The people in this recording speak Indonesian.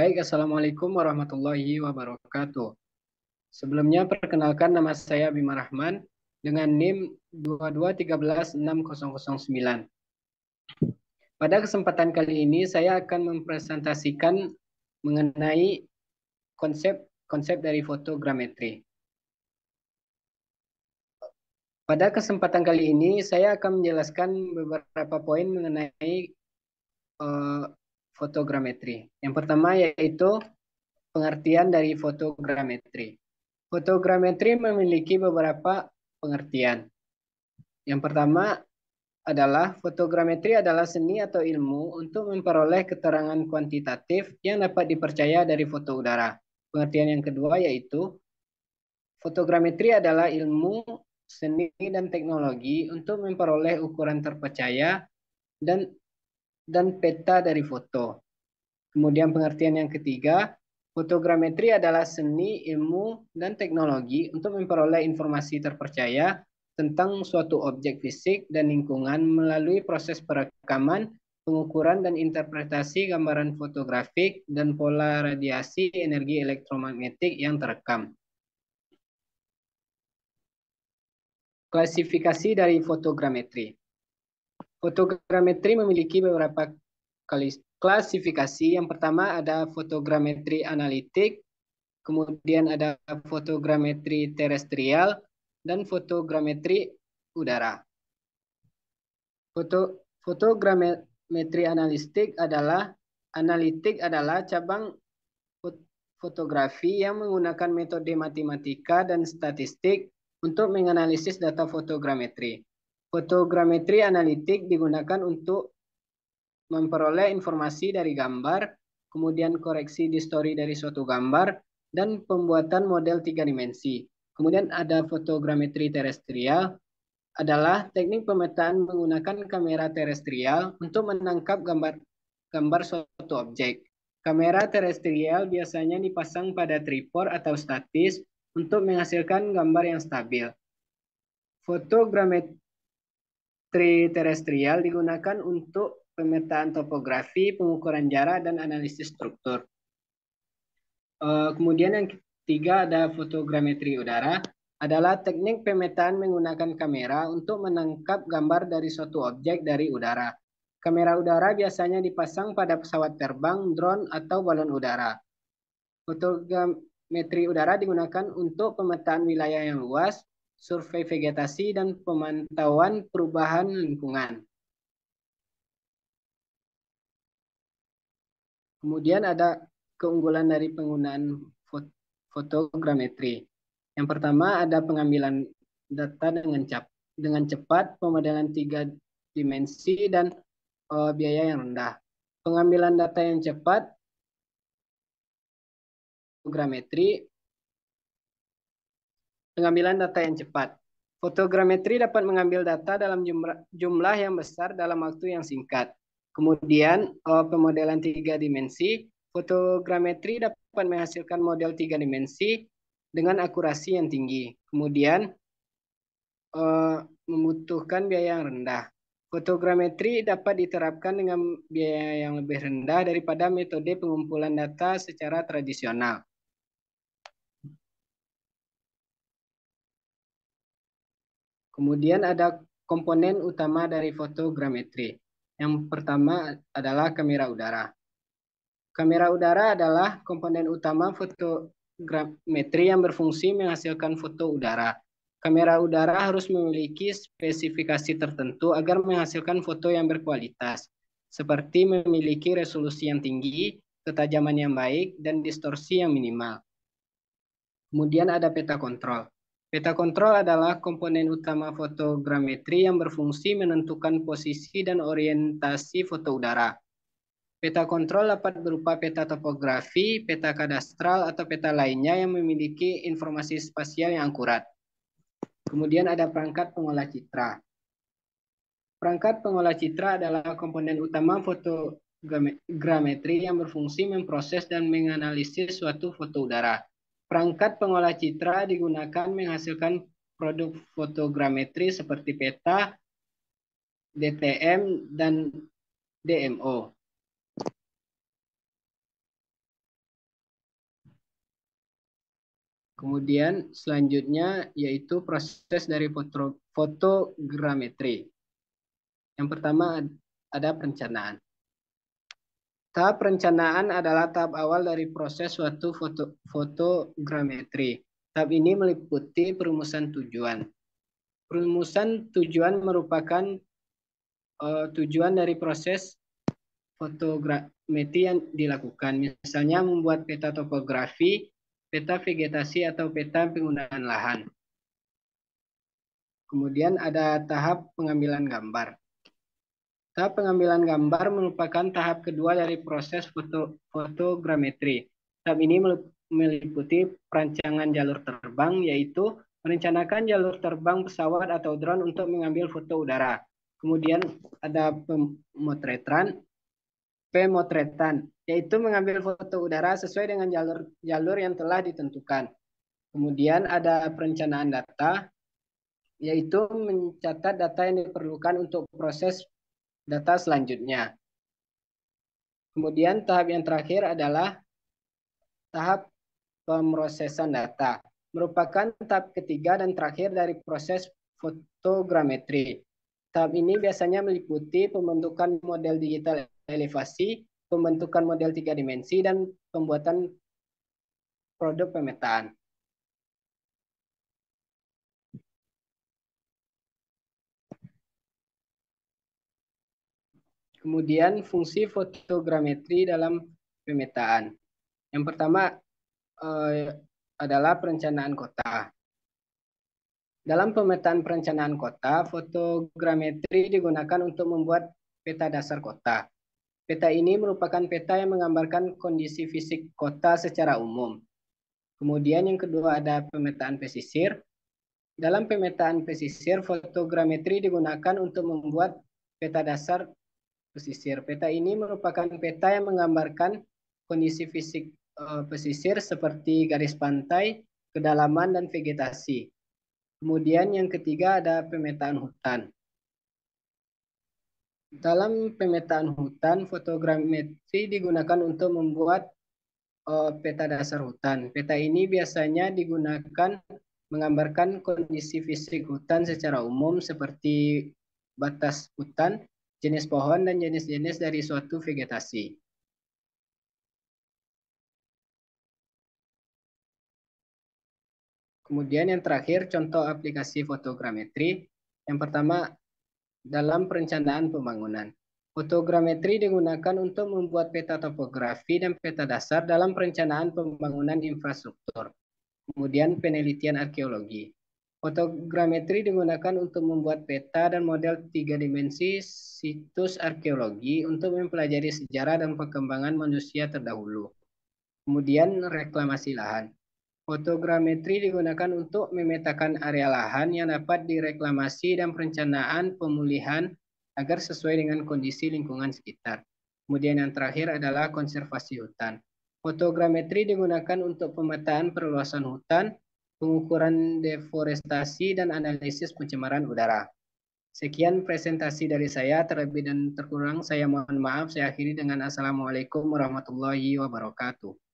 Baik, Assalamualaikum warahmatullahi wabarakatuh. Sebelumnya, perkenalkan nama saya Bima Rahman dengan NIM 22136009. Pada kesempatan kali ini, saya akan mempresentasikan mengenai konsep dari fotogrametri. Pada kesempatan kali ini, saya akan menjelaskan beberapa poin mengenai fotogrametri. Yang pertama yaitu pengertian dari fotogrametri. Fotogrametri memiliki beberapa pengertian. Yang pertama adalah fotogrametri adalah seni atau ilmu untuk memperoleh keterangan kuantitatif yang dapat dipercaya dari foto udara. Pengertian yang kedua yaitu fotogrametri adalah ilmu, seni, dan teknologi untuk memperoleh ukuran terpercaya dan peta dari foto. Kemudian pengertian yang ketiga, fotogrametri adalah seni, ilmu, dan teknologi untuk memperoleh informasi terpercaya tentang suatu objek fisik dan lingkungan melalui proses perekaman, pengukuran, dan interpretasi gambaran fotografik dan pola radiasi energi elektromagnetik yang terekam. Klasifikasi dari fotogrametri. Fotogrametri memiliki beberapa klasifikasi. Yang pertama ada fotogrametri analitik, kemudian ada fotogrametri terestrial, dan fotogrametri udara. Fotogrametri analitik adalah cabang fotografi yang menggunakan metode matematika dan statistik untuk menganalisis data fotogrametri. Fotogrametri analitik digunakan untuk memperoleh informasi dari gambar, kemudian koreksi distori dari suatu gambar, dan pembuatan model 3 dimensi. Kemudian ada fotogrametri terestrial, adalah teknik pemetaan menggunakan kamera terestrial untuk menangkap gambar suatu objek. Kamera terestrial biasanya dipasang pada tripod atau statis untuk menghasilkan gambar yang stabil. Fotogrametri terestrial digunakan untuk pemetaan topografi, pengukuran jarak, dan analisis struktur. Kemudian yang ketiga ada fotogrametri udara, adalah teknik pemetaan menggunakan kamera untuk menangkap gambar dari suatu objek dari udara. Kamera udara biasanya dipasang pada pesawat terbang, drone, atau balon udara. Fotogrametri udara digunakan untuk pemetaan wilayah yang luas, survei vegetasi, dan pemantauan perubahan lingkungan. Kemudian ada keunggulan dari penggunaan fotogrametri. Yang pertama ada pengambilan data dengan cepat, pemodelan 3 dimensi, dan biaya yang rendah. Pengambilan data yang cepat, pengambilan data yang cepat. Fotogrametri dapat mengambil data dalam jumlah yang besar dalam waktu yang singkat. Kemudian pemodelan 3 dimensi, fotogrametri dapat menghasilkan model 3 dimensi dengan akurasi yang tinggi. Kemudian membutuhkan biaya yang rendah. Fotogrametri dapat diterapkan dengan biaya yang lebih rendah daripada metode pengumpulan data secara tradisional. Kemudian ada komponen utama dari fotogrametri. Yang pertama adalah kamera udara. Kamera udara adalah komponen utama fotogrametri yang berfungsi menghasilkan foto udara. Kamera udara harus memiliki spesifikasi tertentu agar menghasilkan foto yang berkualitas, seperti memiliki resolusi yang tinggi, ketajaman yang baik, dan distorsi yang minimal. Kemudian ada peta kontrol. Peta kontrol adalah komponen utama fotogrametri yang berfungsi menentukan posisi dan orientasi foto udara. Peta kontrol dapat berupa peta topografi, peta kadastral, atau peta lainnya yang memiliki informasi spasial yang akurat. Kemudian ada perangkat pengolah citra. Perangkat pengolah citra adalah komponen utama fotogrametri yang berfungsi memproses dan menganalisis suatu foto udara. Perangkat pengolah citra digunakan menghasilkan produk fotogrametri seperti peta, DTM, dan DMO. Kemudian selanjutnya yaitu proses dari fotogrametri. Yang pertama ada perencanaan. Tahap perencanaan adalah tahap awal dari proses suatu fotogrametri. Tahap ini meliputi perumusan tujuan. Perumusan tujuan merupakan tujuan dari proses fotogrametri yang dilakukan. Misalnya membuat peta topografi, peta vegetasi, atau peta penggunaan lahan. Kemudian ada tahap pengambilan gambar. Tahap pengambilan gambar merupakan tahap kedua dari proses fotogrametri. Tahap ini meliputi perancangan jalur terbang, yaitu merencanakan jalur terbang pesawat atau drone untuk mengambil foto udara. Kemudian ada pemotretan, yaitu mengambil foto udara sesuai dengan jalur yang telah ditentukan. Kemudian ada perencanaan data, yaitu mencatat data yang diperlukan untuk proses data selanjutnya. Kemudian tahap yang terakhir adalah tahap pemrosesan data. Merupakan tahap ketiga dan terakhir dari proses fotogrametri. Tahap ini biasanya meliputi pembentukan model digital elevasi, pembentukan model 3 dimensi, dan pembuatan produk pemetaan. Kemudian fungsi fotogrametri dalam pemetaan. Yang pertama adalah perencanaan kota. Dalam pemetaan perencanaan kota, fotogrametri digunakan untuk membuat peta dasar kota. Peta ini merupakan peta yang menggambarkan kondisi fisik kota secara umum. Kemudian yang kedua ada pemetaan pesisir. Dalam pemetaan pesisir, fotogrametri digunakan untuk membuat peta dasar pesisir. Peta ini merupakan peta yang menggambarkan kondisi fisik pesisir seperti garis pantai, kedalaman, dan vegetasi. Kemudian yang ketiga ada pemetaan hutan. Dalam pemetaan hutan, fotogrametri digunakan untuk membuat peta dasar hutan. Peta ini biasanya digunakan menggambarkan kondisi fisik hutan secara umum seperti batas hutan, jenis pohon, dan jenis-jenis dari suatu vegetasi. Kemudian yang terakhir, contoh aplikasi fotogrametri. Yang pertama, dalam perencanaan pembangunan. Fotogrametri digunakan untuk membuat peta topografi dan peta dasar dalam perencanaan pembangunan infrastruktur. Kemudian penelitian arkeologi. Fotogrametri digunakan untuk membuat peta dan model 3 dimensi situs arkeologi untuk mempelajari sejarah dan perkembangan manusia terdahulu. Kemudian reklamasi lahan. Fotogrametri digunakan untuk memetakan area lahan yang dapat direklamasi dan perencanaan pemulihan agar sesuai dengan kondisi lingkungan sekitar. Kemudian yang terakhir adalah konservasi hutan. Fotogrametri digunakan untuk pemetaan perluasan hutan, pengukuran deforestasi, dan analisis pencemaran udara. Sekian presentasi dari saya, terlebih dan terkurang saya mohon maaf. Saya akhiri dengan Assalamualaikum warahmatullahi wabarakatuh.